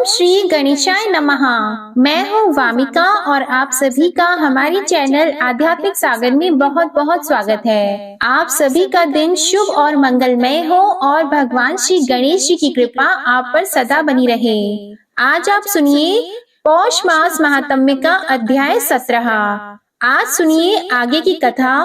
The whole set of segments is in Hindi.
श्री गणेशाय नमः। मैं हूँ वामिका और आप सभी का हमारी चैनल आध्यात्मिक सागर में बहुत बहुत स्वागत है। आप सभी का दिन शुभ और मंगलमय हो और भगवान श्री गणेश जी की कृपा आप पर सदा बनी रहे। आज आप सुनिए पौष मास महात्म्य का अध्याय 17। आज सुनिए आगे की कथा।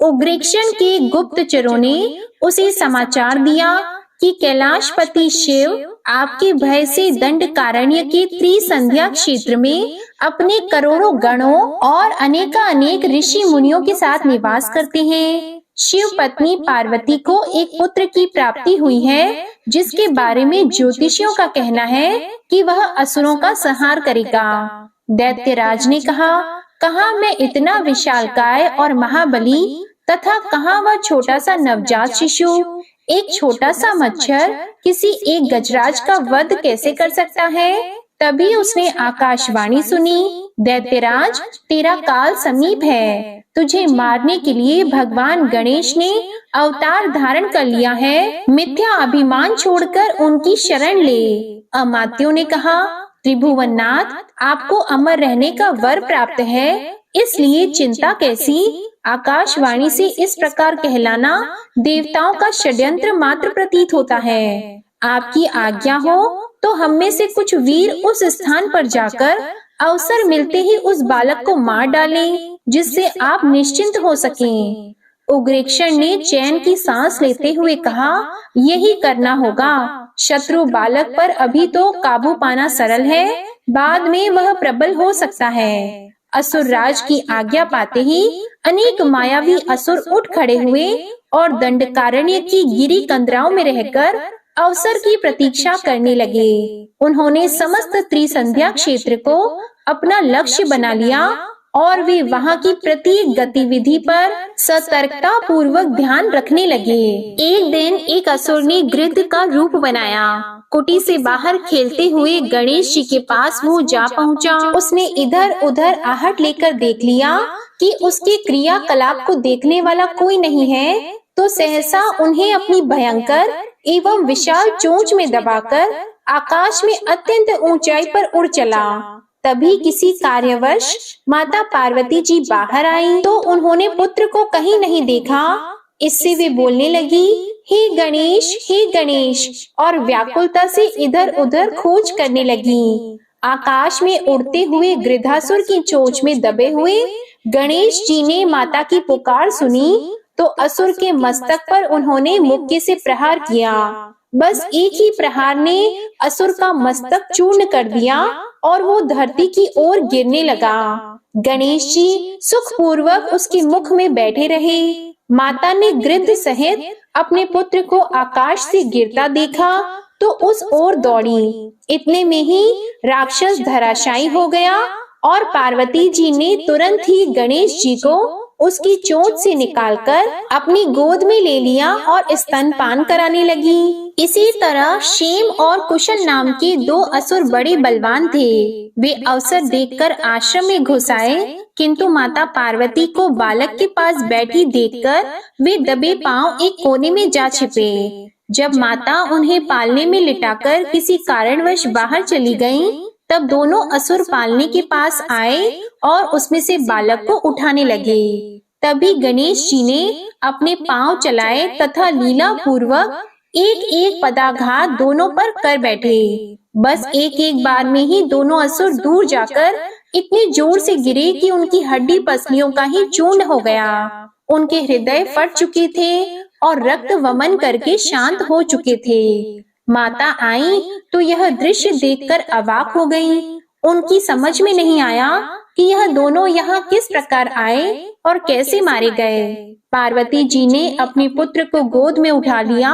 उग्रेक्षण के गुप्तचरों ने उसे समाचार दिया कि कैलाशपति शिव आपके भय से दंडकारण्य के त्रिसंध्या क्षेत्र में अपने करोड़ों गणों और अनेक ऋषि मुनियों के साथ निवास करते हैं। शिव पत्नी पार्वती को एक पुत्र की प्राप्ति हुई है, जिसके बारे में ज्योतिषियों का कहना है कि वह असुरों का संहार करेगा। दैत्यराज ने कहा मैं इतना विशालकाय और महाबली तथा कहाँ वह छोटा सा नवजात शिशु, एक छोटा सा मच्छर किसी एक गजराज का वध कैसे कर सकता है। तभी उसने आकाशवाणी सुनी, दैत्यराज तेरा काल समीप है, तुझे मारने के लिए भगवान गणेश ने अवतार धारण कर लिया है। मिथ्या अभिमान छोड़कर उनकी शरण ले। अमात्यों ने कहा, त्रिभुवननाथ आपको अमर रहने का वर प्राप्त है, इसलिए चिंता कैसी। आकाशवाणी से इस प्रकार कहलाना देवताओं का षड्यंत्र मात्र प्रतीत होता है। आपकी आज्ञा हो तो हम में से कुछ वीर उस स्थान पर जाकर अवसर मिलते ही उस बालक को मार डालें, जिससे आप निश्चिंत हो सकें। उग्रेक्षण ने चैन की सांस लेते हुए कहा, यही करना होगा। शत्रु बालक पर अभी तो काबू पाना सरल है, बाद में वह प्रबल हो सकता है। असुर राज की आज्ञा पाते ही अनेक मायावी असुर उठ खड़े हुए और दंडकारण्य की गिरी कंदराओं में रहकर अवसर की प्रतीक्षा करने लगे। उन्होंने समस्त त्रिसंध्या क्षेत्र को अपना लक्ष्य बना लिया और वे वहां की प्रत्येक गतिविधि पर सतर्कता पूर्वक ध्यान रखने लगे। एक दिन एक असुर ने गिद्ध का रूप बनाया। कुटी से बाहर खेलते हुए गणेश जी के पास वो जा पहुंचा। उसने इधर उधर आहट लेकर देख लिया कि उसके क्रियाकलाप को देखने वाला कोई नहीं है, तो सहसा उन्हें अपनी भयंकर एवं विशाल चोंच में दबाकर आकाश में अत्यंत ऊंचाई पर उड़ चला। तभी किसी कार्यवश माता पार्वती जी बाहर आई तो उन्होंने पुत्र को कहीं नहीं देखा। इससे वे बोलने लगी, हे गणेश, और व्याकुलता से इधर उधर खोज करने लगी। आकाश में उड़ते हुए गृध्रासुर की चोंच में दबे हुए गणेश जी ने माता की पुकार सुनी तो असुर के मस्तक पर उन्होंने मुक्के से प्रहार किया। बस एक ही प्रहार ने असुर का मस्तक चूर्ण कर दिया और वो धरती की ओर गिरने लगा। गणेश जी सुखपूर्वक उसके मुख में बैठे रहे। माता ने गिद्ध सहित अपने पुत्र को आकाश से गिरता देखा तो उस ओर दौड़ी। इतने में ही राक्षस धराशायी हो गया और पार्वती जी ने तुरंत ही गणेश जी को उसकी चोंच से निकालकर अपनी गोद में ले लिया और स्तनपान कराने लगी। इसी तरह क्षेम और कुशन नाम के दो असुर बड़े बलवान थे। वे अवसर देखकर आश्रम में घुस आए, किंतु माता पार्वती को बालक के पास बैठी देखकर वे दबे पांव एक कोने में जा छिपे। जब माता उन्हें पालने में लिटाकर किसी कारणवश बाहर चली गईं, तब दोनों असुर पालने के पास आए और उसमें से बालक को उठाने लगे। तभी गणेश जी ने अपने पांव चलाए तथा लीला पूर्वक एक एक पदाघात दोनों पर कर बैठे। बस एक एक बार में ही दोनों असुर दूर जाकर इतने जोर से गिरे कि उनकी हड्डी पसलियों का ही चूर्ण हो गया। उनके हृदय फट चुके थे और रक्त वमन करके शांत हो चुके थे। माता आई तो यह दृश्य देखकर अवाक हो गई। उनकी समझ में नहीं आया कि यह दोनों यहाँ किस प्रकार आए और कैसे मारे गए। पार्वती जी ने अपने पुत्र को गोद में उठा लिया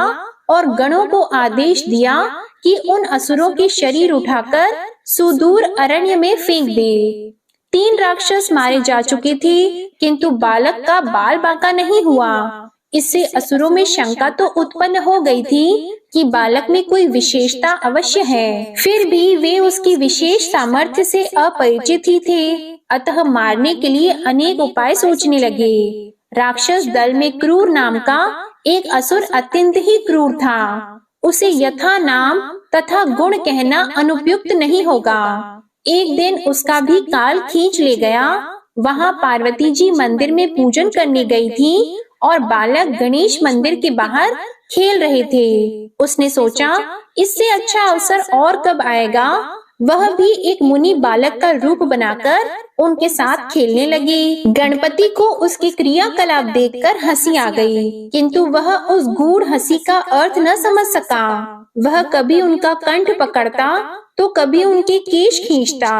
और गणों को आदेश दिया कि उन असुरों के शरीर उठाकर सुदूर अरण्य में फेंक दे। 3 राक्षस मारे जा चुके थे, किंतु बालक का बाल बांका नहीं हुआ। इससे असुरों में शंका तो उत्पन्न हो गई थी कि बालक में कोई विशेषता अवश्य है। फिर भी वे उसकी विशेष सामर्थ्य से अपरिचित ही थे, अतः मारने के लिए अनेक उपाय सोचने लगे। राक्षस दल में क्रूर नाम का एक असुर अत्यंत ही क्रूर था। उसे यथा नाम तथा गुण कहना अनुपयुक्त नहीं होगा। एक दिन उसका भी काल खींच ले गया। वहाँ पार्वती जी मंदिर में पूजन करने गई थी और बालक गणेश मंदिर के बाहर खेल रहे थे। उसने सोचा इससे अच्छा अवसर और कब आएगा। वह भी एक मुनि बालक का रूप बनाकर उनके साथ खेलने लगी। गणपति को उसकी क्रियाकलाप देखकर हंसी आ गई, किंतु वह उस गूढ़ हंसी का अर्थ न समझ सका। वह कभी उनका कंठ पकड़ता तो कभी उनके केश खींचता।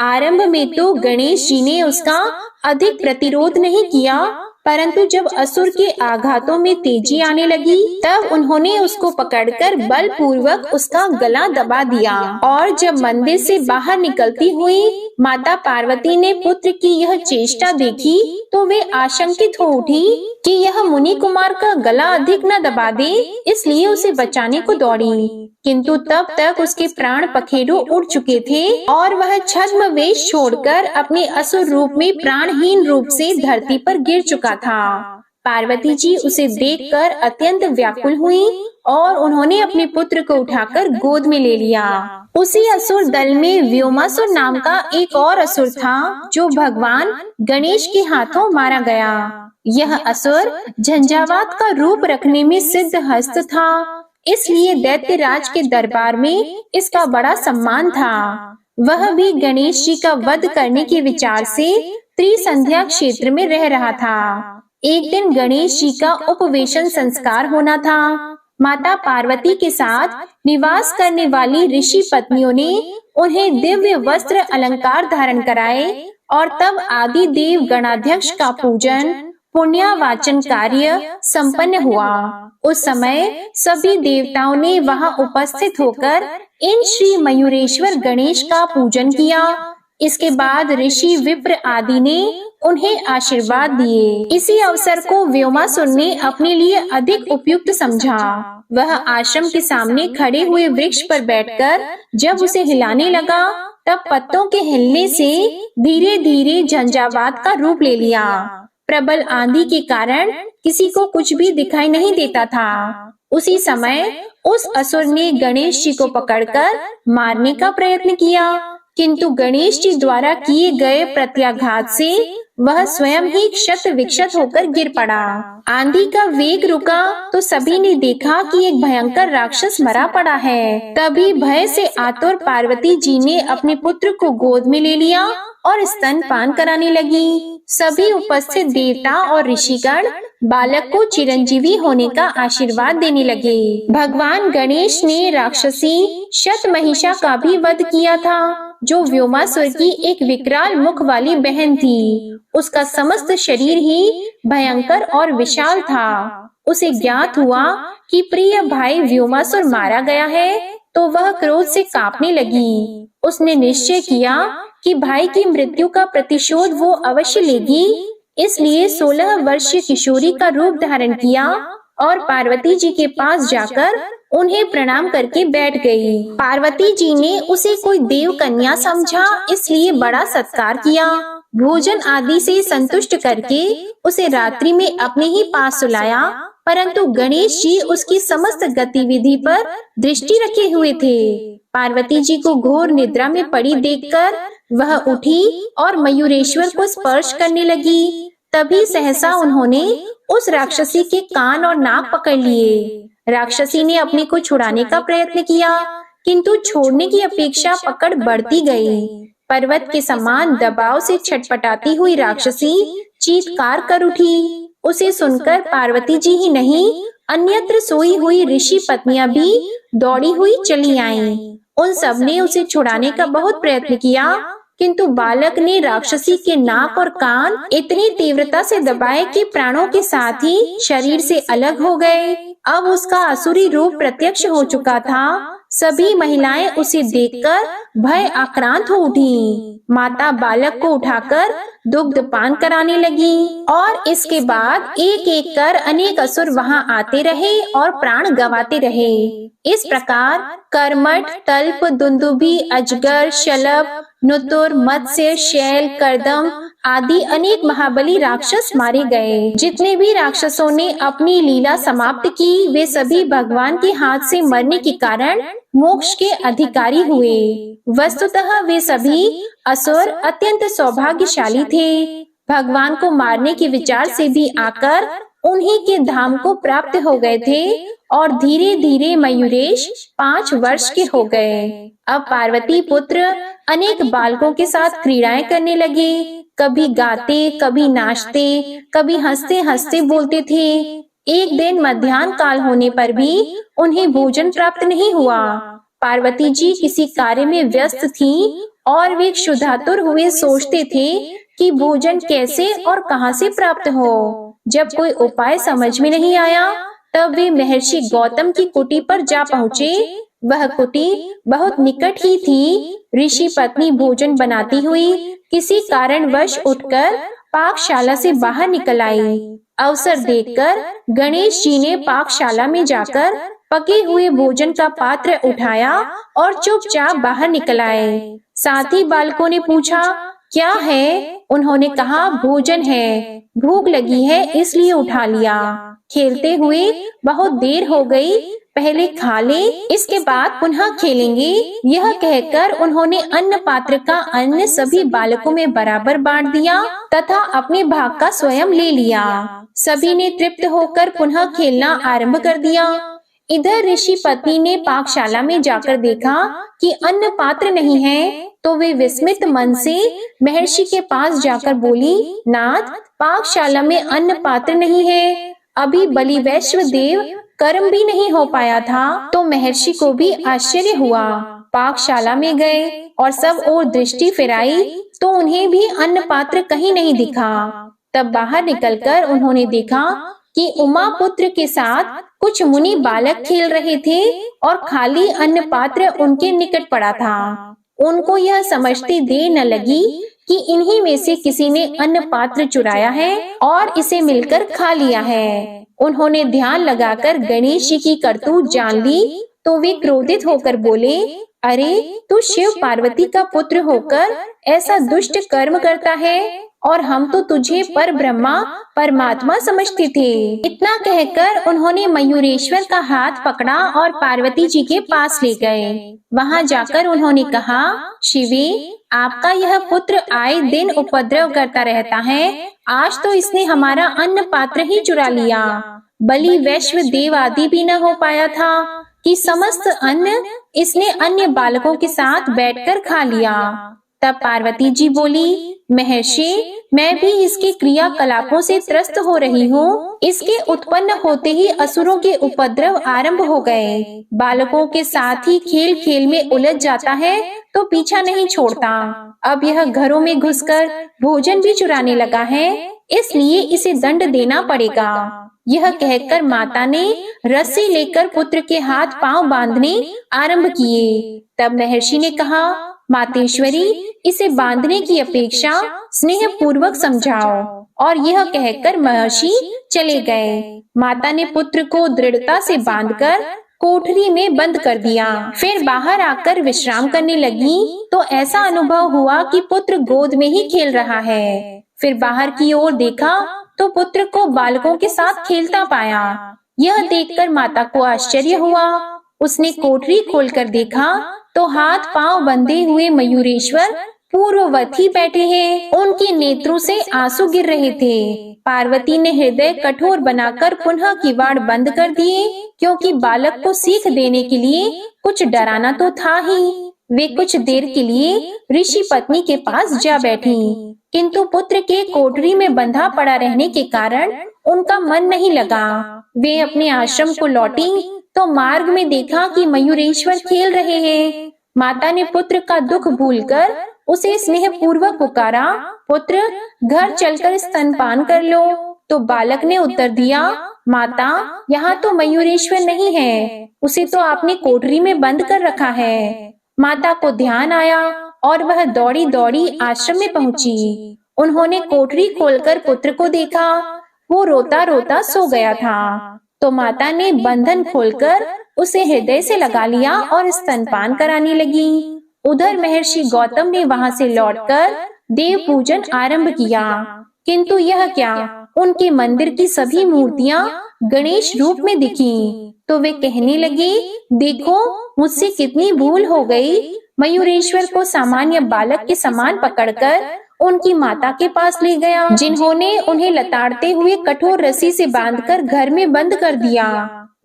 आरंभ में तो गणेश जी ने उसका अधिक प्रतिरोध नहीं किया, परंतु जब असुर के आघातों में तेजी आने लगी तब उन्होंने उसको पकड़कर बलपूर्वक उसका गला दबा दिया। और जब मंदिर से बाहर निकलती हुई माता पार्वती ने पुत्र की यह चेष्टा देखी तो वे आशंकित हो उठी कि यह मुनि कुमार का गला अधिक न दबा दे, इसलिए उसे बचाने को दौड़ी। किंतु तब तक उसके प्राण पखेरु उड़ चुके थे और वह छद्म वेश छोड़कर अपने असुर रूप में प्राणहीन रूप से धरती पर गिर चुका था। पार्वती जी उसे देखकर अत्यंत व्याकुल हुई और उन्होंने अपने पुत्र को उठाकर गोद में ले लिया। उसी असुर दल में व्योमासुर नाम का एक और असुर था जो भगवान गणेश के हाथों मारा गया। यह असुर झंझावात का रूप रखने में सिद्ध हस्त था, इसलिए दैत्यराज के दरबार में इसका बड़ा सम्मान था। वह भी गणेश जी का वध करने के विचार से त्रिसंध्या क्षेत्र में रह रहा था। एक दिन गणेश जी का उपवेशन संस्कार होना था। माता पार्वती के साथ निवास करने वाली ऋषि पत्नियों ने उन्हें दिव्य वस्त्र अलंकार धारण कराए और तब आदि देव गणाध्यक्ष का पूजन पुण्यावाचन कार्य संपन्न हुआ। उस समय सभी देवताओं ने वहां उपस्थित होकर इन श्री मयूरेश्वर गणेश का पूजन किया। इसके बाद ऋषि विप्र आदि ने उन्हें आशीर्वाद दिए। इसी अवसर को व्योमासुर ने अपने लिए अधिक उपयुक्त समझा। वह आश्रम के सामने खड़े हुए वृक्ष पर बैठकर जब उसे हिलाने लगा तब पत्तों के हिलने से धीरे धीरे झंझावात का रूप ले लिया। प्रबल आंधी के कारण किसी को कुछ भी दिखाई नहीं देता था। उसी समय उस असुर ने गणेश जी को पकड़कर मारने का प्रयत्न किया, किंतु गणेश जी द्वारा किए गए प्रत्याघात से वह स्वयं ही क्षत विक्षत होकर गिर पड़ा। आंधी का वेग रुका तो सभी ने देखा कि एक भयंकर राक्षस मरा पड़ा है। तभी भय से आतुर पार्वती जी ने अपने पुत्र को गोद में ले लिया और स्तनपान कराने लगी। सभी उपस्थित देवता और ऋषिगण बालक को चिरंजीवी होने का आशीर्वाद देने लगे। भगवान गणेश ने राक्षसी शतमहिषा का भी वध किया था, जो व्योमासुर की एक विकराल मुख वाली बहन थी। उसका समस्त शरीर ही भयंकर और विशाल था। उसे ज्ञात हुआ कि प्रिय भाई व्योमासुर मारा गया है तो वह क्रोध से कांपने लगी। उसने निश्चय किया कि भाई की मृत्यु का प्रतिशोध वो अवश्य लेगी, इसलिए 16 वर्षीय किशोरी का रूप धारण किया और पार्वती जी के पास जाकर उन्हें प्रणाम करके बैठ गई। पार्वती जी ने उसे कोई देव कन्या समझा, इसलिए बड़ा सत्कार किया। भोजन आदि से संतुष्ट करके उसे रात्रि में अपने ही पास सुलाया, परंतु गणेश जी उसकी समस्त गतिविधि पर दृष्टि रखे हुए थे। पार्वती जी को घोर निद्रा में पड़ी देखकर वह उठी और मयूरेश्वर को स्पर्श करने लगी। तभी सहसा उन्होंने उस राक्षसी के कान और नाक पकड़ लिए। राक्षसी ने अपने को छुड़ाने का प्रयत्न किया, किंतु छोड़ने की अपेक्षा पकड़ बढ़ती गई। पर्वत के समान दबाव से छटपटाती हुई राक्षसी चीत्कार कर उठी। उसे सुनकर पार्वती जी ही नहीं, अन्यत्र सोई हुई ऋषि पत्नियां भी दौड़ी हुई चली आईं। उन सब ने उसे छुड़ाने का बहुत प्रयत्न किया, किंतु बालक ने राक्षसी के नाक और कान इतनी तीव्रता से दबाए कि प्राणों के साथ ही शरीर से अलग हो गए। अब उसका असुरी रूप प्रत्यक्ष हो चुका था। सभी महिलाएं उसे देखकर भय आक्रांत हो उठी। माता बालक को उठाकर दुग्ध पान कराने लगी और इसके बाद एक एक कर अनेक असुर वहां आते रहे और प्राण गंवाते रहे। इस प्रकार कर्मठ, तल्प, दुंदुभि, अजगर, शलभ, नुतुर, मत्स्य, शैल, कर्दम आदि अनेक महाबली राक्षस मारे गए। जितने भी राक्षसों ने अपनी लीला समाप्त की, वे सभी भगवान के हाथ से मरने के कारण मोक्ष के अधिकारी हुए। वस्तुतः वे सभी असुर अत्यंत सौभाग्यशाली थे। भगवान को मारने के विचार से भी आकर उन्हीं के धाम को प्राप्त हो गए थे और धीरे धीरे मयूरेश 5 वर्ष के हो गए। अब पार्वती पुत्र अनेक बालकों के साथ क्रीड़ाएं करने लगे। कभी गाते, कभी नाचते, कभी हंसते हंसते बोलते थे। एक दिन मध्याह्न काल होने पर भी उन्हें भोजन प्राप्त नहीं हुआ। पार्वती जी किसी कार्य में व्यस्त थीं और वे क्षुधातुर हुए सोचते थे कि भोजन कैसे और कहां से प्राप्त हो। जब कोई उपाय समझ में नहीं आया, तब वे महर्षि गौतम की कुटी पर जा पहुँचे। वह कुटी बहुत निकट ही थी। ऋषि पत्नी भोजन बनाती हुई किसी कारणवश उठकर पाकशाला से बाहर निकल आई। अवसर देखकर गणेश जी ने पाकशाला में जाकर पके हुए भोजन का पात्र उठाया और चुपचाप बाहर निकल आए। साथ ही बालकों ने पूछा, क्या है? उन्होंने कहा, भोजन है, भूख लगी है इसलिए उठा लिया। खेलते हुए बहुत देर हो गई, पहले खा ले, इसके बाद पुनः खेलेंगे। यह कहकर उन्होंने अन्न पात्र का अन्न सभी बालकों में बराबर बांट दिया तथा अपने भाग का स्वयं ले लिया। सभी ने तृप्त होकर पुनः खेलना आरंभ कर दिया। इधर ऋषि पत्नी ने पाकशाला में जाकर देखा कि अन्न पात्र नहीं है, तो वे विस्मित मन से महर्षि के पास जाकर बोली, नाथ, पाकशाला में अन्न पात्र नहीं है। अभी बलि वैश्व देव कर्म भी नहीं हो पाया था। तो महर्षि को भी आश्चर्य हुआ। पाकशाला में गए और सब ओर दृष्टि फिराई तो उन्हें भी अन्न पात्र कहीं नहीं दिखा। तब बाहर निकलकर उन्होंने देखा कि उमा पुत्र के साथ कुछ मुनि बालक खेल रहे थे और खाली अन्न पात्र उनके निकट पड़ा था। उनको यह समझते देर न लगी कि इन्हीं में से किसी ने अन्न पात्र चुराया है और इसे मिलकर खा लिया है। उन्होंने ध्यान लगाकर गणेश जी की करतूत जान ली तो वे क्रोधित होकर बोले, अरे तू शिव पार्वती का पुत्र होकर ऐसा दुष्ट कर्म करता है और हम तो तुझे पर ब्रह्मा परमात्मा समझते थे। इतना कहकर उन्होंने मयूरेश्वर का हाथ पकड़ा और पार्वती जी के पास ले गए। वहां जाकर उन्होंने कहा, शिवे, आपका यह पुत्र आए दिन उपद्रव करता रहता है। आज तो इसने हमारा अन्न पात्र ही चुरा लिया। बलि वैश्व देव आदि भी न हो पाया था कि समस्त अन्न इसने अन्य बालकों के साथ बैठकर खा लिया। तब पार्वती जी बोली, महर्षि, मैं भी इसके क्रियाकलापों से त्रस्त हो रही हूँ। इसके उत्पन्न होते ही असुरों के उपद्रव आरंभ हो गए। बालकों के साथ ही खेल खेल में उलझ जाता है तो पीछा नहीं छोड़ता। अब यह घरों में घुसकर भोजन भी चुराने लगा है, इसलिए इसे दंड देना पड़ेगा। यह कहकर माता ने रस्सी लेकर पुत्र के हाथ पांव बांधने आरंभ किए। तब महर्षि ने कहा, मातेश्वरी, इसे बांधने की अपेक्षा स्नेह पूर्वक समझाओ। और यह कहकर महर्षि चले गए। माता ने पुत्र को दृढ़ता से बांधकर कोठरी में बंद कर दिया। फिर बाहर आकर विश्राम करने लगी तो ऐसा अनुभव हुआ कि पुत्र गोद में ही खेल रहा है। फिर बाहर की ओर देखा तो पुत्र को बालकों के साथ खेलता पाया। यह देखकर माता को आश्चर्य हुआ। उसने कोठरी खोलकर देखा तो हाथ पांव बंधे हुए मयूरेश्वर पूर्ववत ही बैठे हैं। उनके नेत्रों से आंसू गिर रहे थे। पार्वती ने हृदय कठोर बनाकर पुनः किवाड़ बंद कर दिए, क्योंकि बालक को सीख देने के लिए कुछ डराना तो था ही। वे कुछ देर के लिए ऋषि पत्नी के पास जा बैठी, किंतु पुत्र के कोठरी में बंधा पड़ा रहने के कारण उनका मन नहीं लगा। वे अपने आश्रम को लौटी तो मार्ग में देखा कि मयूरेश्वर खेल रहे हैं। माता ने पुत्र का दुख भूलकर उसे स्नेह पूर्वक पुकारा, पुत्र, घर चलकर स्तनपान कर लो। तो बालक ने उत्तर दिया, माता, यहाँ तो मयूरेश्वर नहीं है, उसे तो आपने कोठरी में बंद कर रखा है। माता को ध्यान आया और वह दौड़ी दौड़ी आश्रम में पहुंची। उन्होंने कोठरी खोलकर पुत्र को देखा। वो रोता रोता सो गया था। तो माता ने बंधन खोलकर उसे हृदय से लगा लिया और स्तनपान कराने लगी। उधर महर्षि गौतम ने वहां से लौटकर देव पूजन आरंभ किया। किंतु यह क्या, उनके मंदिर की सभी मूर्तियां गणेश रूप में दिखी। तो वे कहने लगे, देखो मुझसे कितनी भूल हो गई। मयूरेश्वर को सामान्य बालक के समान पकड़कर उनकी माता के पास ले गया, जिन्होंने उन्हें लताड़ते हुए कठोर रस्सी से बांधकर घर में बंद कर दिया।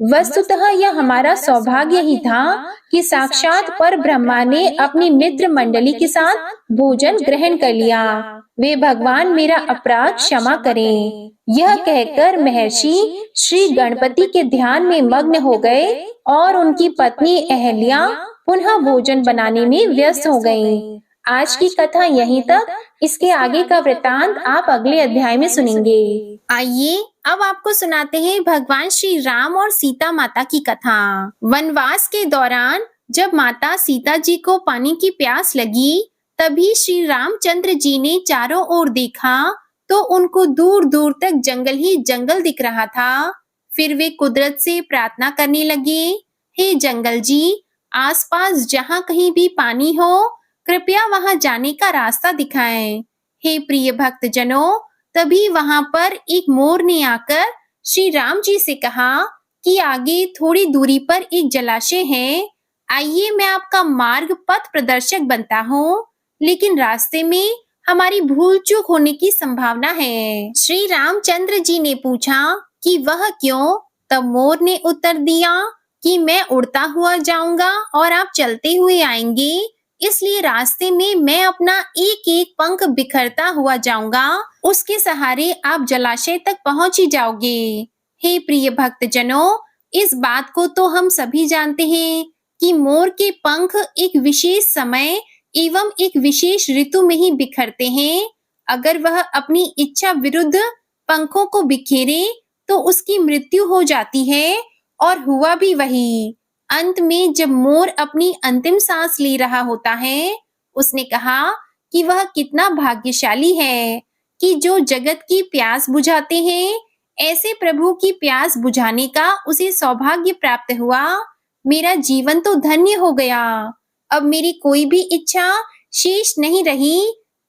वस्तुतः यह हमारा सौभाग्य ही था कि साक्षात पर ब्रह्मा ने अपनी मित्र मंडली के साथ भोजन ग्रहण कर लिया। वे भगवान मेरा अपराध क्षमा करें। यह कहकर महर्षि श्री गणपति के ध्यान में मग्न हो गए और उनकी पत्नी अहल्या पुनः भोजन बनाने में व्यस्त हो गईं। आज की कथा यहीं तक। इसके आगे का वृतांत आप अगले अध्याय में सुनेंगे। आइए अब आपको सुनाते हैं भगवान श्री राम और सीता माता की कथा। वनवास के दौरान जब माता सीता जी को पानी की प्यास लगी, तभी श्री रामचंद्र जी ने चारों ओर देखा तो उनको दूर दूर तक जंगल ही जंगल दिख रहा था। फिर वे कुदरत से प्रार्थना करने लगे, हे जंगल जी, आसपास जहाँ कहीं भी पानी हो, कृपया वहां जाने का रास्ता दिखाएं। हे प्रिय भक्त जनों, तभी वहां पर एक मोर ने आकर श्री राम जी से कहा कि आगे थोड़ी दूरी पर एक जलाशय है, आइए मैं आपका मार्ग पथ प्रदर्शक बनता हूँ, लेकिन रास्ते में हमारी भूल चूक होने की संभावना है। श्री रामचंद्र जी ने पूछा कि वह क्यों? तब मोर ने उत्तर दिया कि मैं उड़ता हुआ जाऊंगा और आप चलते हुए आएंगे, इसलिए रास्ते में मैं अपना एक एक पंख बिखरता हुआ जाऊंगा, उसके सहारे आप जलाशय तक पहुंच ही जाओगे। हे प्रिय भक्त जनों, इस बात को तो हम सभी जानते हैं कि मोर के पंख एक विशेष समय एवं एक विशेष ऋतु में ही बिखरते हैं। अगर वह अपनी इच्छा विरुद्ध पंखों को बिखेरे तो उसकी मृत्यु हो जाती है, और हुआ भी वही। अंत में जब मोर अपनी अंतिम सांस ले रहा होता है, उसने कहा कि वह कितना भाग्यशाली है कि जो जगत की प्यास बुझाते हैं, ऐसे प्रभु की प्यास बुझाने का उसे सौभाग्य प्राप्त हुआ। मेरा जीवन तो धन्य हो गया, अब मेरी कोई भी इच्छा शेष नहीं रही।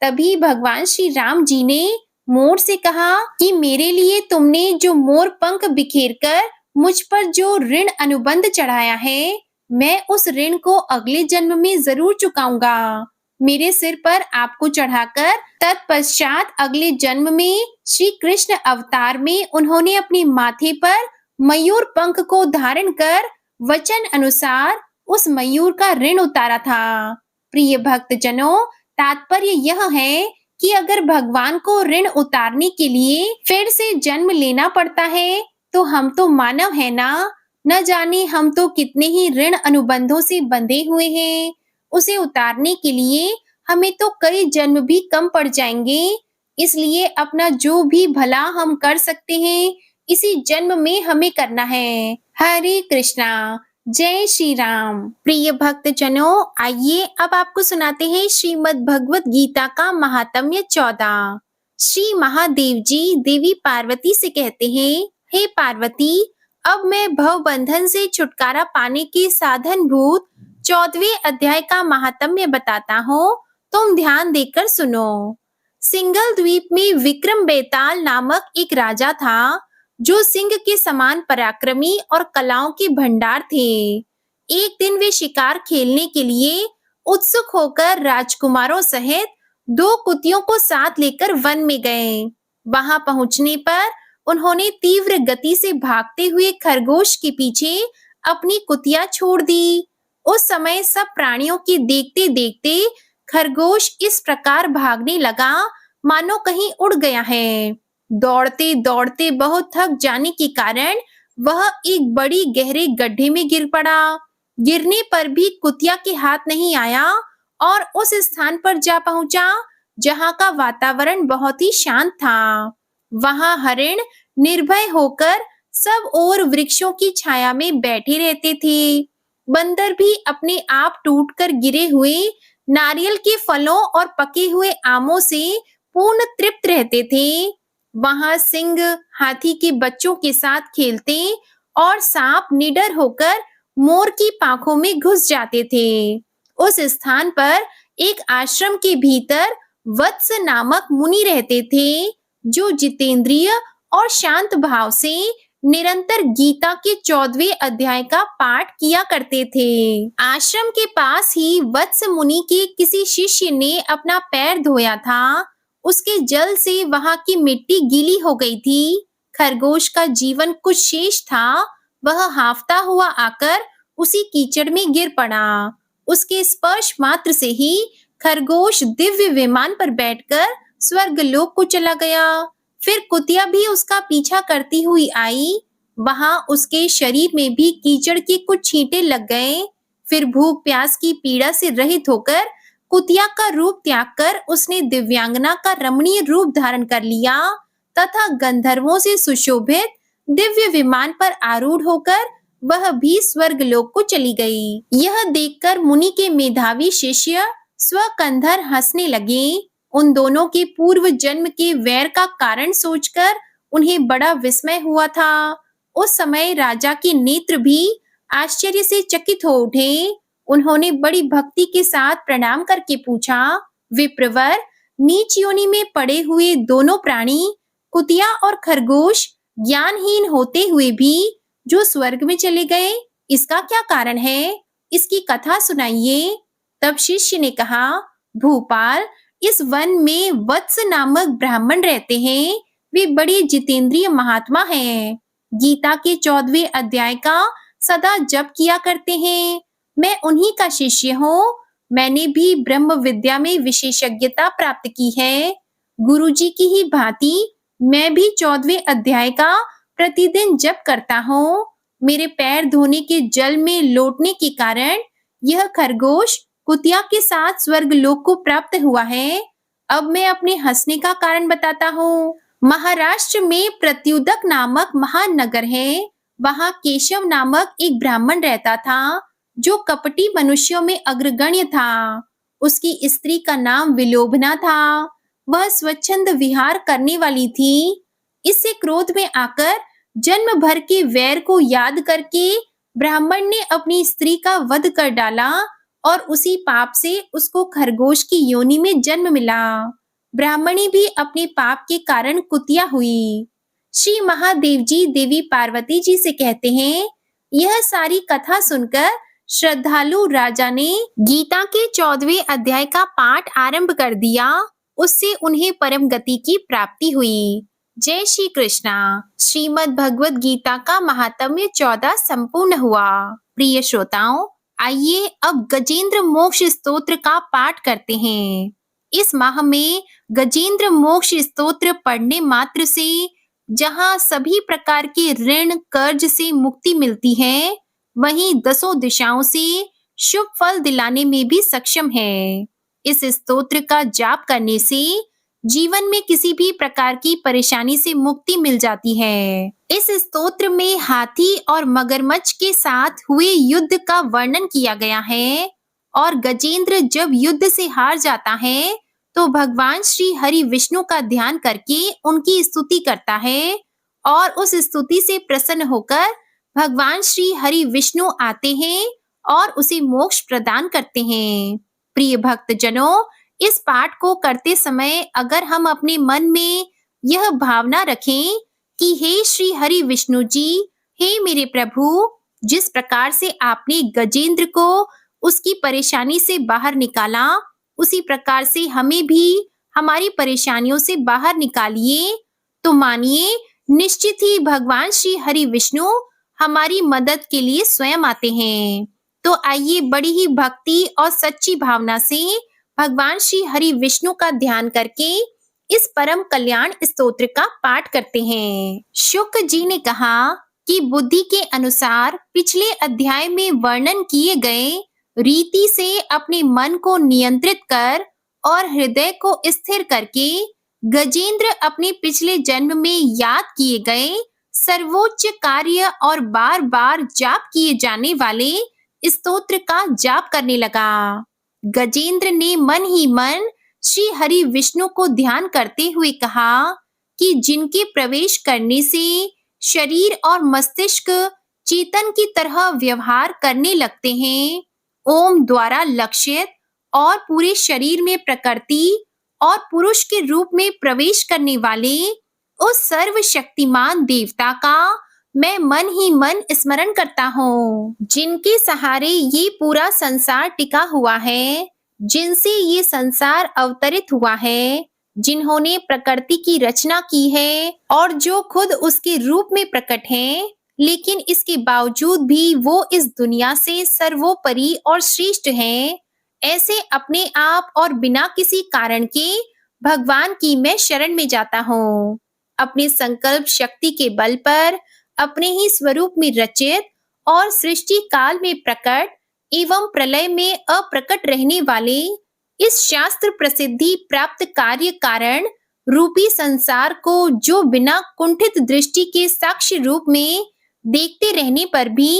तभी भगवान श्री राम जी ने मोर से कहा कि मेरे लिए तुमने जो मोर पंख बिखेरकर मुझ पर जो ऋण अनुबंध चढ़ाया है, मैं उस ऋण को अगले जन्म में जरूर चुकाऊंगा। मेरे सिर पर आपको चढ़ाकर तत्पश्चात अगले जन्म में श्री कृष्ण अवतार में उन्होंने अपने माथे पर मयूर पंख को धारण कर वचन अनुसार उस मयूर का ऋण उतारा था। प्रिय भक्त जनों, तात्पर्य यह है कि अगर भगवान को ऋण उतारने के लिए फिर से जन्म लेना पड़ता है, तो हम तो मानव है ना, न जाने हम तो कितने ही ऋण अनुबंधों से बंधे हुए हैं। उसे उतारने के लिए हमें तो कई जन्म भी कम पड़ जाएंगे। इसलिए अपना जो भी भला हम कर सकते हैं, इसी जन्म में हमें करना है। हरे कृष्णा, जय श्री राम। प्रिय भक्त जनों, आइए अब आपको सुनाते हैं श्रीमद् भगवत गीता का महात्म्य 14। श्री महादेव जी देवी पार्वती से कहते हैं, हे पार्वती, अब मैं भव बंधन से छुटकारा पाने के साधन भूत 14वें अध्याय का महात्म्य बताता हूँ, तुम ध्यान देकर सुनो। सिंगल द्वीप में विक्रम बेताल नामक एक राजा था, जो सिंह के समान पराक्रमी और कलाओं के भंडार थे। एक दिन वे शिकार खेलने के लिए उत्सुक होकर राजकुमारों सहित 2 कुतियों को साथ लेकर वन में गए। वहां पहुंचने पर उन्होंने तीव्र गति से भागते हुए खरगोश के पीछे अपनी कुतिया छोड़ दी। उस समय सब प्राणियों के देखते देखते खरगोश इस प्रकार भागने लगा मानो कहीं उड़ गया है। दौड़ते दौड़ते बहुत थक जाने के कारण वह एक बड़ी गहरे गड्ढे में गिर पड़ा। गिरने पर भी कुतिया के हाथ नहीं आया और उस स्थान पर जा पहुंचा जहां का वातावरण बहुत ही शांत था। वहां हरिण निर्भय होकर सब ओर वृक्षों की छाया में बैठे रहते थे। बंदर भी अपने आप टूटकर गिरे हुए नारियल के फलों और पके हुए आमों से पूर्ण तृप्त रहते थे। वहां सिंह हाथी के बच्चों के साथ खेलते और सांप निडर होकर मोर की पांखों में घुस जाते थे। उस स्थान पर एक आश्रम के भीतर वत्स नामक मुनि रहते थे, जो जितेंद्रिय और शांत भाव से निरंतर गीता के 14वें अध्याय का पाठ किया करते थे। आश्रम के पास ही वत्स मुनि के किसी शिष्य ने अपना पैर धोया था। उसके जल से वहां की मिट्टी गीली हो गई थी। खरगोश का जीवन कुछ शेष था। वह हांफता हुआ आकर उसी कीचड़ में गिर पड़ा। उसके स्पर्श मात्र से ही खरगोश दिव्य विमान पर बैठकर स्वर्गलोक को चला गया। फिर कुतिया भी उसका पीछा करती हुई आई। वहां उसके शरीर में भी कीचड़ के कुछ छींटे लग गए। फिर भूख प्यास की पीड़ा से रहित होकर कुतिया का रूप त्याग कर उसने दिव्यांगना का रमणीय रूप धारण कर लिया तथा गंधर्वों से सुशोभित दिव्य विमान पर आरूढ़ होकर वह भी स्वर्गलोक को चली गई। यह देखकर मुनि के मेधावी शिष्य स्वकंधर हंसने लगे। उन दोनों के पूर्व जन्म के वैर का कारण सोचकर उन्हें बड़ा विस्मय हुआ था। उस समय राजा के नेत्र भी आश्चर्य से चकित हो उठे। उन्होंने बड़ी भक्ति के साथ प्रणाम करके पूछा, विप्रवर, नीच योनि में पड़े हुए दोनों प्राणी कुतिया और खरगोश ज्ञानहीन होते हुए भी जो स्वर्ग में चले गए, इसका क्या कारण है? इसकी कथा सुनाइए। तब शिष्य ने कहा, भूपाल, इस वन में वत्स नामक ब्राह्मण रहते हैं। वे बड़े जितेंद्रिय महात्मा हैं। गीता के 14वें अध्याय का सदा जप किया करते हैं। मैं उन्हीं का शिष्य हूँ। मैंने भी ब्रह्म विद्या में विशेषज्ञता प्राप्त की है। गुरुजी की ही भांति मैं भी 14वें अध्याय का प्रतिदिन जप करता हूँ। मेरे पैर धोने के जल में लौटने के कारण यह खरगोश कुतिया के साथ स्वर्गलोक को प्राप्त हुआ है। अब मैं अपने हंसने का कारण बताता हूँ। महाराष्ट्र में प्रत्युदक नामक महान नगर है। वहां केशव नामक एक ब्राह्मण रहता था, जो कपटी मनुष्यों में अग्रगण्य था। उसकी स्त्री का नाम विलोभना था। वह स्वच्छंद विहार करने वाली थी। इससे क्रोध में आकर जन्म भर के वैर को याद करके ब्राह्मण ने अपनी स्त्री का वध कर डाला और उसी पाप से उसको खरगोश की योनि में जन्म मिला। ब्राह्मणी भी अपने पाप के कारण कुतिया हुई। श्री महादेव जी देवी पार्वती जी से कहते हैं, यह सारी कथा सुनकर श्रद्धालु राजा ने गीता के 14वें अध्याय का पाठ आरंभ कर दिया। उससे उन्हें परम गति की प्राप्ति हुई। जय श्री कृष्णा। श्रीमद् भगवद गीता का महात्म्य 14 संपूर्ण हुआ। प्रिय श्रोताओं, आइए अब गजेंद्र मोक्ष स्तोत्र का पाठ करते हैं। इस माह में गजेंद्र मोक्ष स्तोत्र पढ़ने मात्र से जहां सभी प्रकार के ऋण कर्ज से मुक्ति मिलती है, वहीं 10 दिशाओं से शुभ फल दिलाने में भी सक्षम है। इस स्तोत्र का जाप करने से जीवन में किसी भी प्रकार की परेशानी से मुक्ति मिल जाती है। इस स्तोत्र में हाथी और मगरमच्छ के साथ हुए युद्ध का वर्णन किया गया है और गजेंद्र जब युद्ध से हार जाता है तो भगवान श्री हरि विष्णु का ध्यान करके उनकी स्तुति करता है और उस स्तुति से प्रसन्न होकर भगवान श्री हरि विष्णु आते हैं और उसे मोक्ष प्रदान करते हैं। प्रिय भक्तजनों, इस पाठ को करते समय अगर हम अपने मन में यह भावना रखें कि हे श्री हरि विष्णु जी, हे मेरे प्रभु, जिस प्रकार से आपने गजेंद्र को उसकी परेशानी से बाहर निकाला, उसी प्रकार से हमें भी हमारी परेशानियों से बाहर निकालिए, तो मानिए निश्चित ही भगवान श्री हरि विष्णु हमारी मदद के लिए स्वयं आते हैं। तो आइए बड़ी ही भक्ति और सच्ची भावना से भगवान श्री हरि विष्णु का ध्यान करके इस परम कल्याण स्तोत्र का पाठ करते हैं। शुक जी ने कहा कि बुद्धि के अनुसार पिछले अध्याय में वर्णन किए गए रीति से अपने मन को नियंत्रित कर और हृदय को स्थिर करके गजेंद्र अपने पिछले जन्म में याद किए गए सर्वोच्च कार्य और बार बार जाप किए जाने वाले स्तोत्र का जाप करने लगा। गजेंद्र ने मन ही मन श्री हरि विष्णु को ध्यान करते हुए कहा कि जिनके प्रवेश करने से शरीर और मस्तिष्क चेतन की तरह व्यवहार करने लगते हैं, ओम द्वारा लक्षित और पूरे शरीर में प्रकृति और पुरुष के रूप में प्रवेश करने वाले उस सर्वशक्तिमान देवता का मैं मन ही मन स्मरण करता हूँ, जिनके सहारे ये पूरा संसार टिका हुआ है, जिनसे ये संसार अवतरित हुआ है, जिन्होंने प्रकृति की रचना की है और जो खुद उसके रूप में प्रकट हैं, लेकिन इसके बावजूद भी वो इस दुनिया से सर्वोपरि और श्रेष्ठ हैं। ऐसे अपने आप और बिना किसी कारण के भगवान की मैं शरण में जाता हूँ। अपने संकल्प शक्ति के बल पर अपने ही स्वरूप में रचित और सृष्टि काल में प्रकट एवं प्रलय में अप्रकट रहने वाले इस शास्त्र प्रसिद्धि प्राप्त कार्य कारण रूपी संसार को जो बिना कुंठित दृष्टि के साक्ष्य रूप में देखते रहने पर भी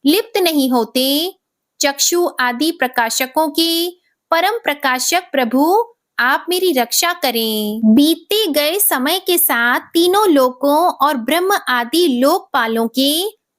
लिप्त नहीं होते, चक्षु आदि प्रकाशकों के परम प्रकाशक प्रभु आप मेरी रक्षा करें। बीतते गए समय के साथ तीनों लोकों और ब्रह्म आदि लोकपालों के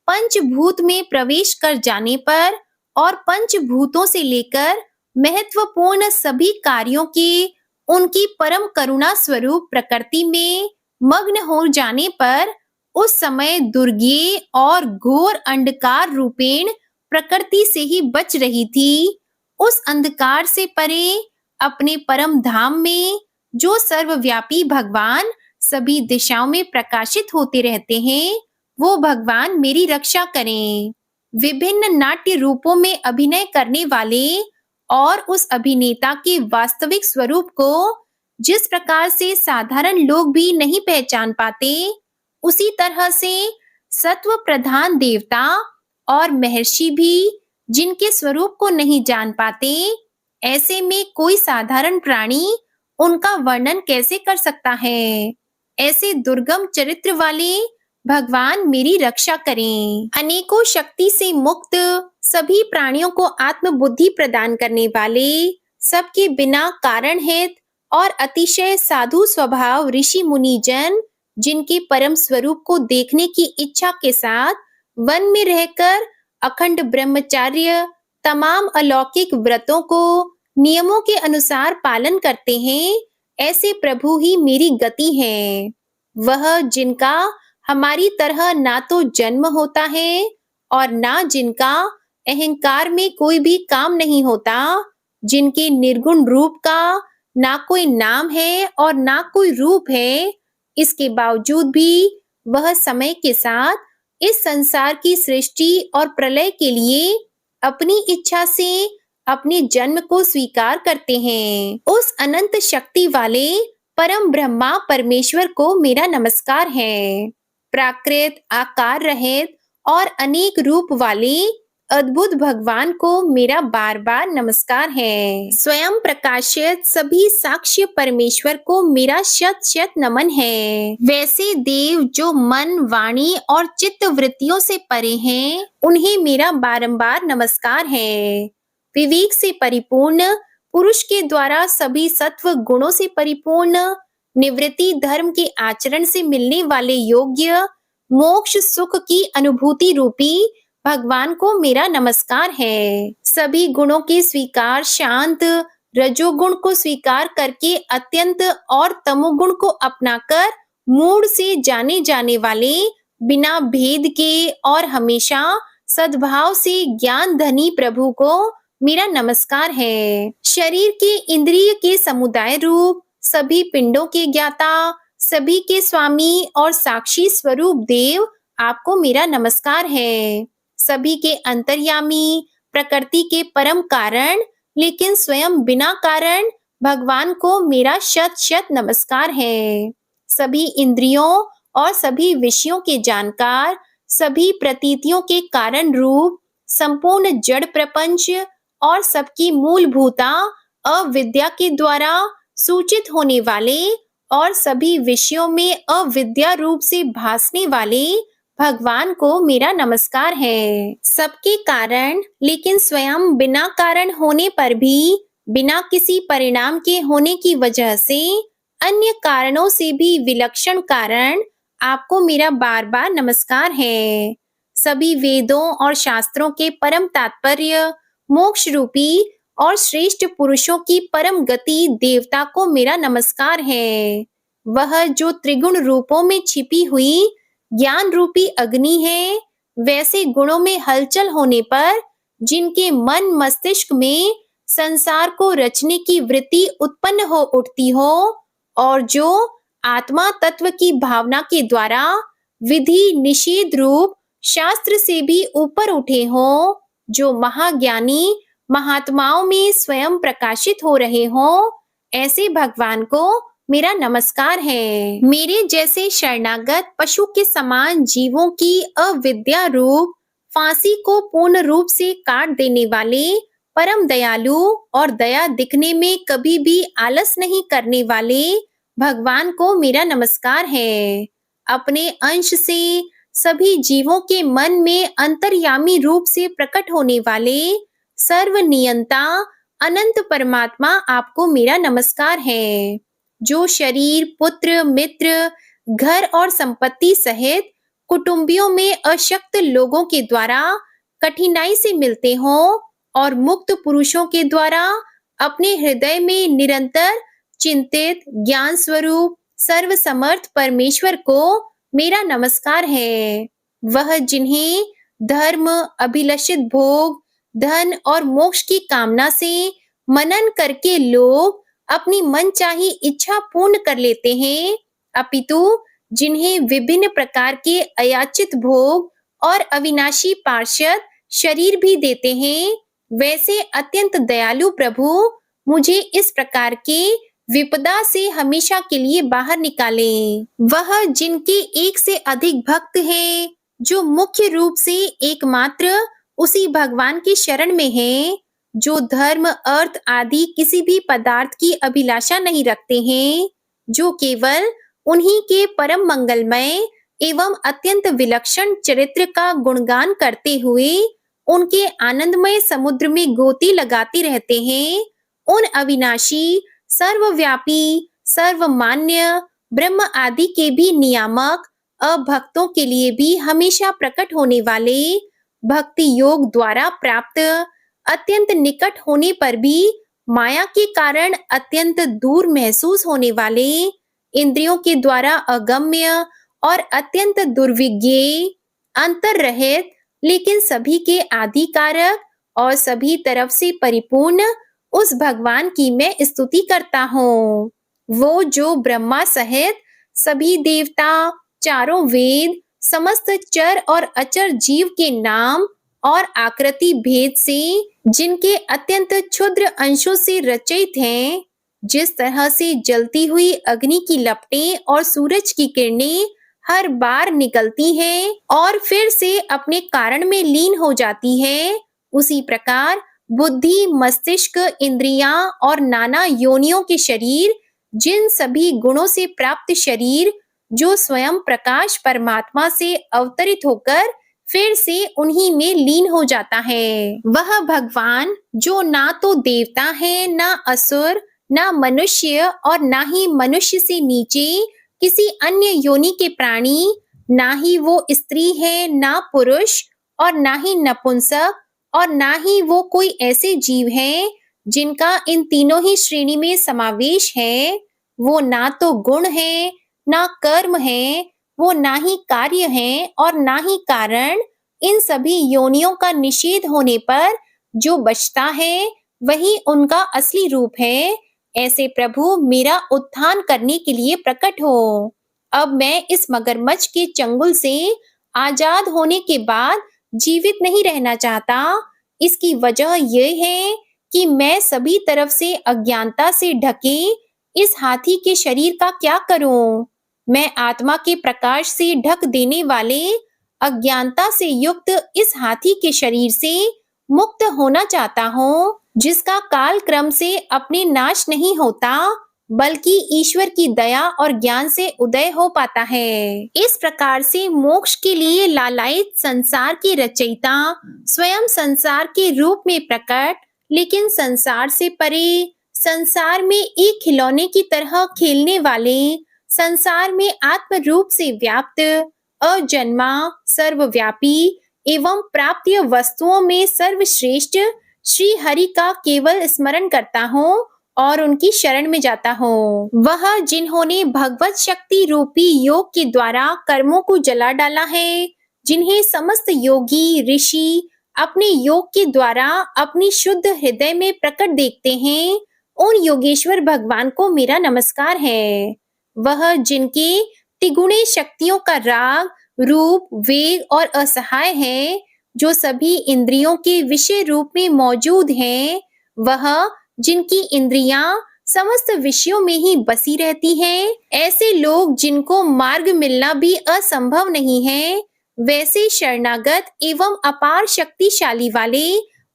पंचभूत में प्रवेश कर जाने पर और पंचभूतों से लेकर महत्वपूर्ण सभी कार्यों के उनकी परम करुणा स्वरूप प्रकृति में मग्न हो जाने पर उस समय दुर्गे और घोर अंधकार रूपेण प्रकृति से ही बच रही थी। उस अंधकार से परे अपने परम धाम में जो सर्वव्यापी भगवान सभी दिशाओं में प्रकाशित होते रहते हैं, वो भगवान मेरी रक्षा करें। विभिन्न नाट्य रूपों में अभिनय करने वाले और उस अभिनेता के वास्तविक स्वरूप को जिस प्रकार से साधारण लोग भी नहीं पहचान पाते, उसी तरह से सत्व प्रधान देवता और महर्षि भी जिनके स्वरूप को नहीं जान पाते, ऐसे में कोई साधारण प्राणी उनका वर्णन कैसे कर सकता है। ऐसे दुर्गम चरित्र वाले भगवान मेरी रक्षा करें। अनेकों शक्ति से मुक्त सभी प्राणियों को आत्मबुद्धि प्रदान करने वाले, सबके बिना कारण हेत और अतिशय साधु स्वभाव ऋषि मुनि जन, जिनके परम स्वरूप को देखने की इच्छा के साथ वन में रहकर अखंड ब्रह्मचार्य तमाम अलौकिक व्रतों को नियमों के अनुसार पालन करते हैं, ऐसे प्रभु ही मेरी गति है। वह जिनका हमारी तरह ना तो जन्म होता है और ना जिनका अहंकार में कोई भी काम नहीं होता, जिनके निर्गुण रूप का ना कोई नाम है और ना कोई रूप है, इसके बावजूद भी वह समय के साथ इस संसार की सृष्टि और प्रलय के लिए अपनी इच्छा से अपने जन्म को स्वीकार करते हैं। उस अनंत शक्ति वाले परम ब्रह्मा परमेश्वर को मेरा नमस्कार है। प्राकृत आकार रहित और अनेक रूप वाले अद्भुत भगवान को मेरा बार बार नमस्कार है। स्वयं प्रकाशित सभी साक्ष्य परमेश्वर को मेरा शत शत नमन है। वैसे देव जो मन वाणी और चित्त वृत्तियों से परे हैं, उन्हें मेरा बारंबार नमस्कार है। विवेक से परिपूर्ण पुरुष के द्वारा सभी सत्व गुणों से परिपूर्ण निवृत्ति धर्म के आचरण से मिलने वाले योग्य मोक्ष सुख की अनुभूति रूपी भगवान को मेरा नमस्कार है। सभी गुणों के स्वीकार शांत रजोगुण को स्वीकार करके अत्यंत और तमोगुण को अपनाकर मूड से जाने जाने वाले बिना भेद के और हमेशा सद्भाव से ज्ञान धनी प्रभु को मेरा नमस्कार है। शरीर के इंद्रिय के समुदाय रूप सभी पिंडों के ज्ञाता सभी के स्वामी और साक्षी स्वरूप देव आपको मेरा नमस्कार है। सभी के अंतर्यामी प्रकृति के परम कारण लेकिन स्वयं बिना कारण भगवान को मेरा शत शत नमस्कार है। सभी इंद्रियों और सभी विषयों के जानकार सभी प्रतीतियों के कारण रूप संपूर्ण जड़ प्रपंच और सबकी मूलभूता अविद्या के द्वारा सूचित होने वाले और सभी विषयों में अविद्या रूप से भासने वाले भगवान को मेरा नमस्कार है। सबके कारण लेकिन स्वयं बिना कारण होने पर भी बिना किसी परिणाम के होने की वजह से अन्य कारणों से भी विलक्षण कारण आपको मेरा बार बार नमस्कार है। सभी वेदों और शास्त्रों के परम तात्पर्य मोक्ष रूपी और श्रेष्ठ पुरुषों की परम गति देवता को मेरा नमस्कार है। वह जो त्रिगुण रूपों में छिपी हुई ज्ञान रूपी अग्नि है, वैसे गुणों में हलचल होने पर जिनके मन मस्तिष्क में संसार को रचने की वृत्ति उत्पन्न हो उठती हो, और जो आत्मा तत्व की भावना के द्वारा विधि निषेध रूप शास्त्र से भी ऊपर उठे हो, जो महाज्ञानी महात्माओं में स्वयं प्रकाशित हो रहे हो, ऐसे भगवान को मेरा नमस्कार है। मेरे जैसे शरणागत पशु के समान जीवों की अविद्या रूप फांसी को पूर्ण रूप से काट देने वाले परम दयालु और दया दिखने में कभी भी आलस नहीं करने वाले भगवान को मेरा नमस्कार है। अपने अंश से सभी जीवों के मन में अंतर्यामी रूप से प्रकट होने वाले सर्वनियंता अनंत परमात्मा आपको मेरा नमस्कार है। जो शरीर पुत्र मित्र घर और संपत्ति सहित कुटुंबियों में अशक्त लोगों के द्वारा कठिनाई से मिलते हों और मुक्त पुरुषों के द्वारा अपने हृदय में निरंतर चिंतित ज्ञान स्वरूप सर्वसमर्थ परमेश्वर को मेरा नमस्कार है। वह जिन्हें धर्म अभिलषित भोग धन और मोक्ष की कामना से मनन करके लोग अपनी मनचाही इच्छा पूर्ण कर लेते हैं, अपितु जिन्हें विभिन्न प्रकार के अयाचित भोग और अविनाशी पार्षद शरीर भी देते हैं, वैसे अत्यंत दयालु प्रभु मुझे इस प्रकार के विपदा से हमेशा के लिए बाहर निकालें। वह जिनके एक से अधिक भक्त हैं, जो मुख्य रूप से एकमात्र उसी भगवान की शरण में हैं, जो धर्म अर्थ आदि किसी भी पदार्थ की अभिलाषा नहीं रखते हैं, जो केवल उन्हीं के परम मंगलमय एवं अत्यंत विलक्षण चरित्र का गुणगान करते हुए उनके आनंदमय समुद्र में गोती लगाते रहते हैं, उन अविनाशी सर्वव्यापी सर्वमान्य ब्रह्म आदि के भी नियामक अभक्तों के लिए भी हमेशा प्रकट होने वाले भक्ति योग द्वारा प्राप्त अत्यंत निकट होने पर भी माया के कारण अत्यंत दूर महसूस होने वाले इंद्रियों के द्वारा अगम्य और अत्यंत दुर्विज्ञेय अंतर रहित लेकिन सभी के आदि कारक और सभी तरफ से परिपूर्ण उस भगवान की मैं स्तुति करता हूँ। वो जो ब्रह्मा सहित सभी देवता चारों वेद समस्त चर और अचर जीव के नाम और आकृति भेद से जिनके अत्यंत क्षुद्र अंशों से रचित हैं, जिस तरह से जलती हुई अग्नि की लपटें और सूरज की किरणें हर बार निकलती हैं और फिर से अपने कारण में लीन हो जाती है, उसी प्रकार बुद्धि मस्तिष्क इंद्रियां और नाना योनियों के शरीर जिन सभी गुणों से प्राप्त शरीर जो स्वयं प्रकाश परमात्मा से अवतरित होकर फिर से उन्हीं में लीन हो जाता है। वह भगवान जो ना तो देवता है ना असुर ना मनुष्य और ना ही मनुष्य से नीचे किसी अन्य योनि के प्राणी, ना ही वो स्त्री है ना पुरुष और ना ही नपुंसक और ना ही वो कोई ऐसे जीव हैं जिनका इन तीनों ही श्रेणी में समावेश है। वो ना तो गुण है ना कर्म है, वो ना ही कार्य है और ना ही कारण। इन सभी योनियों का निषेध होने पर जो बचता है वही उनका असली रूप है। ऐसे प्रभु मेरा उत्थान करने के लिए प्रकट हो। अब मैं इस मगरमच्छ के चंगुल से आजाद होने के बाद जीवित नहीं रहना चाहता। इसकी वजह यह है कि मैं सभी तरफ से अज्ञानता से ढके इस हाथी के शरीर का क्या करूं? मैं आत्मा के प्रकाश से ढक देने वाले अज्ञानता से युक्त इस हाथी के शरीर से मुक्त होना चाहता हूँ, जिसका काल क्रम से अपने नाश नहीं होता बल्कि ईश्वर की दया और ज्ञान से उदय हो पाता है। इस प्रकार से मोक्ष के लिए लालायित संसार के रचयिता स्वयं संसार के रूप में प्रकट, लेकिन संसार से परे, संसार में एक खिलौने की तरह खेलने वाले, संसार में आत्म रूप से व्याप्त, अजन्मा, सर्वव्यापी एवं प्राप्य वस्तुओं में सर्वश्रेष्ठ श्री हरि का केवल स्मरण करता हूँ और उनकी शरण में जाता हूँ। वह जिन्होंने भगवत शक्ति रूपी योग के द्वारा कर्मों को जला डाला है, जिन्हें समस्त योगी ऋषि अपने योग के द्वारा अपनी शुद्ध हृदय में प्रकट देखते हैं, उन योगेश्वर भगवान को मेरा नमस्कार है। वह जिनके तिगुणे शक्तियों का राग, रूप, वेग और असहाय है, जो सभी इंद्रियों के विषय रूप में मौजूद हैं, वह जिनकी इंद्रियां समस्त विषयों में ही बसी रहती हैं, ऐसे लोग जिनको मार्ग मिलना भी असंभव नहीं है, वैसे शरणागत एवं अपार शक्तिशाली वाले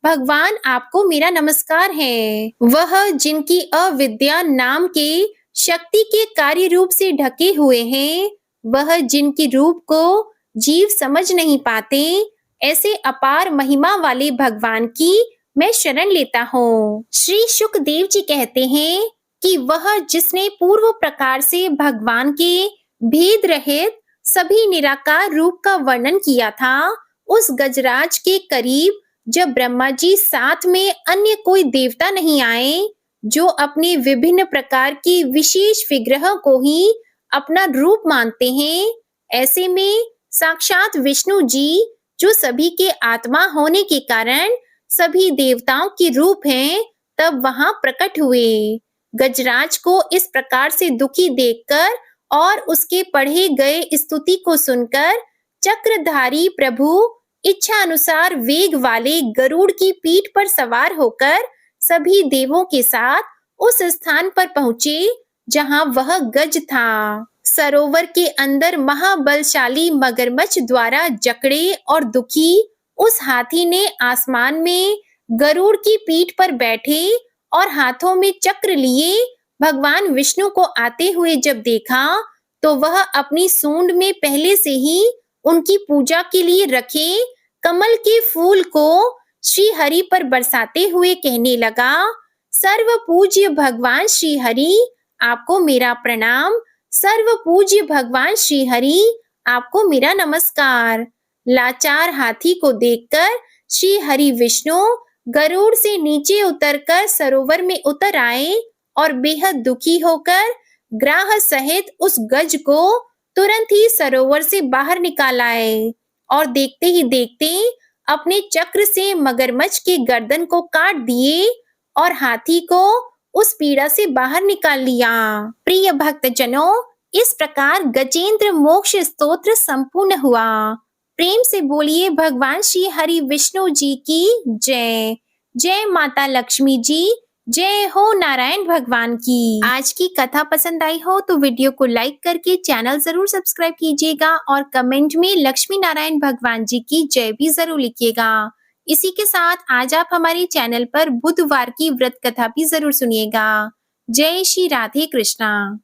भगवान आपको मेरा नमस्कार है। वह जिनकी अविद्या नाम के शक्ति के कार्य रूप से ढके हुए हैं, वह जिनके रूप को जीव समझ नहीं पाते, ऐसे अपार महिमा वाले भगवान की मैं शरण लेता हूँ। श्री शुकदेव जी कहते हैं कि वह जिसने पूर्व प्रकार से भगवान के भेद रहित सभी निराकार रूप का वर्णन किया था, उस गजराज के करीब जब ब्रह्मा जी साथ में अन्य कोई देवता नहीं आए, जो अपने विभिन्न प्रकार के विशेष विग्रह को ही अपना रूप मानते हैं, ऐसे में साक्षात विष्णु जी, जो सभी के आत्मा होने के कारण सभी देवताओं के रूप हैं, तब वहां प्रकट हुए। गजराज को इस प्रकार से दुखी देखकर और उसके पढ़े गए स्तुति को सुनकर चक्रधारी प्रभु इच्छा अनुसार वेग वाले गरुड़ की पीठ पर सवार होकर सभी देवों के साथ उस स्थान पर पहुंचे जहां वह गज था। सरोवर के अंदर महाबलशाली मगरमच्छ द्वारा जकड़े और दुखी उस हाथी ने आसमान में गरुड़ की पीठ पर बैठे और हाथों में चक्र लिए भगवान विष्णु को आते हुए जब देखा, तो वह अपनी सूंड में पहले से ही उनकी पूजा के लिए रखे कमल के फूल को श्री हरि पर बरसाते हुए कहने लगा, सर्व पूज्य भगवान श्री हरि, आपको मेरा प्रणाम। सर्व पूज्य भगवान श्री हरि, आपको मेरा नमस्कार। लाचार हाथी को देखकर श्री हरि विष्णु गरुड़ से नीचे उतरकर सरोवर में उतर आए और बेहद दुखी होकर ग्राह सहित उस गज को तुरंत ही सरोवर से बाहर निकाल आए और देखते ही देखते अपने चक्र से मगरमच्छ के गर्दन को काट दिए और हाथी को उस पीड़ा से बाहर निकाल लिया। प्रिय भक्तजनों, इस प्रकार गजेंद्र मोक्ष स्तोत्र संपूर्ण हुआ। प्रेम से बोलिए भगवान श्री हरि विष्णु जी की जय। जय माता लक्ष्मी जी, जय हो नारायण भगवान की। आज की कथा पसंद आई हो तो वीडियो को लाइक करके चैनल जरूर सब्सक्राइब कीजिएगा और कमेंट में लक्ष्मी नारायण भगवान जी की जय भी जरूर लिखिएगा। इसी के साथ आज आप हमारे चैनल पर बुधवार की व्रत कथा भी जरूर सुनिएगा। जय श्री राधे कृष्णा।